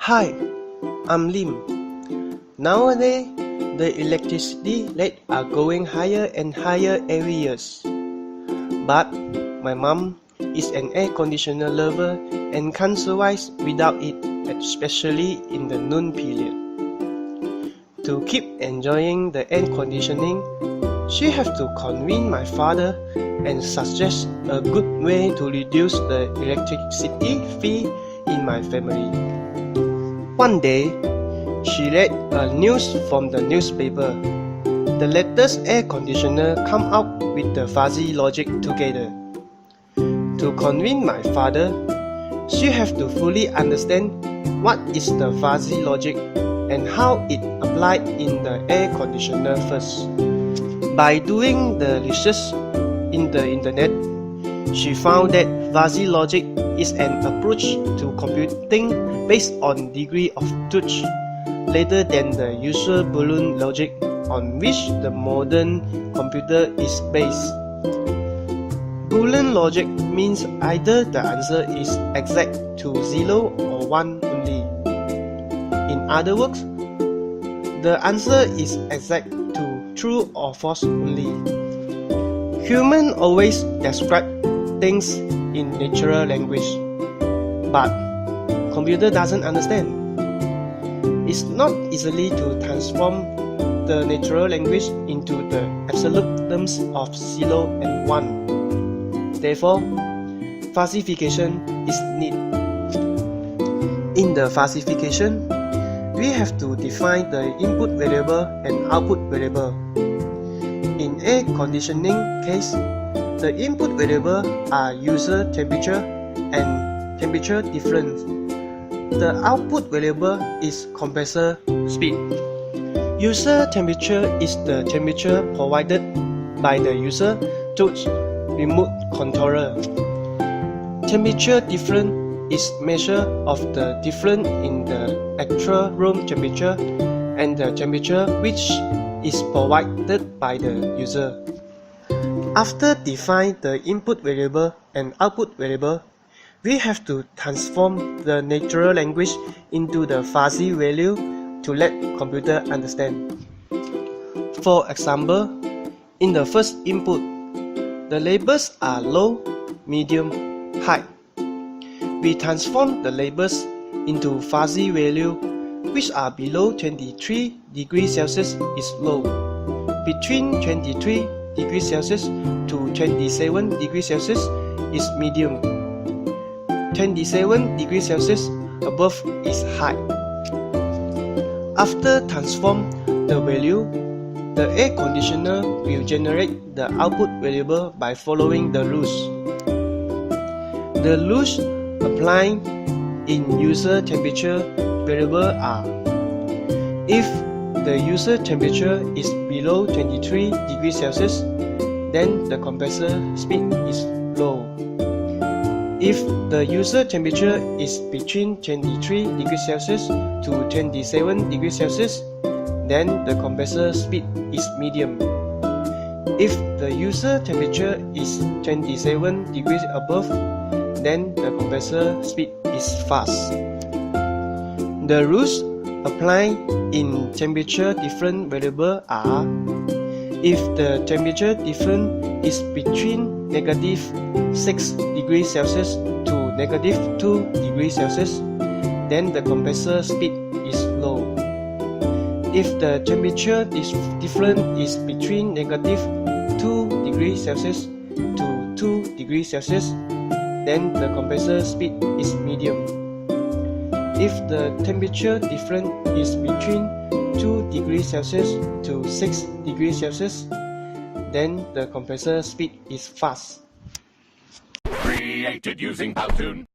Hi, I'm Lim. Nowadays, the electricity rates are going higher and higher every year. But my mom is an air conditioner lover and can't survive without it, especially in the noon period. To keep enjoying the air conditioning, she has to convince my father and suggest a good way to reduce the electricity fee in my family. One day, she read a news from the newspaper. The latest air conditioner come out with the fuzzy logic together. To convince my father, she has to fully understand what is the fuzzy logic and how it applied in the air conditioner first. By doing the research in the internet, she found that fuzzy logic is an approach to computing based on degree of truth rather than the usual Boolean logic on which the modern computer is based. Boolean logic means either the answer is exact to 0 or 1 only. In other words, the answer is exact to true or false only. Humans always describe things in natural language, but computer doesn't understand. It's not easily to transform the natural language into the absolute terms of 0 and 1. Therefore, falsification is needed. In the falsification, we have to define the input variable and output variable. In air conditioning case, the input variable are user temperature and temperature difference. The output variable is compressor speed. User temperature is the temperature provided by the user through remote controller. Temperature difference is measure of the difference in the actual room temperature and the temperature which is provided by the user. After define the input variable and output variable, we have to transform the natural language into the fuzzy value to let computer understand. For example, in the first input, the labels are low, medium, high. We transform the labels into fuzzy value which are below 23 degrees Celsius is low, between 23 degrees Celsius to 27 degrees Celsius is medium, 27 degrees Celsius above is high. After transform the value, the air conditioner will generate the output variable by following the rules. The rules applying in user temperature variable are: if the user temperature is below 23 degrees Celsius, then the compressor speed is low. If the user temperature is between 23 degrees Celsius to 27 degrees Celsius, then the compressor speed is medium. If the user temperature is 27 degrees above, then the compressor speed is fast. The rules apply in temperature different variable are: if the temperature difference is between negative 6 degrees Celsius to negative 2 degrees Celsius, then the compressor speed is low. If the temperature difference is between negative 2 degrees Celsius to 2 degrees Celsius, then the compressor speed is medium. If the temperature difference is between 2 degrees Celsius to 6 degrees Celsius, then the compressor speed is fast. Created using Powtoon.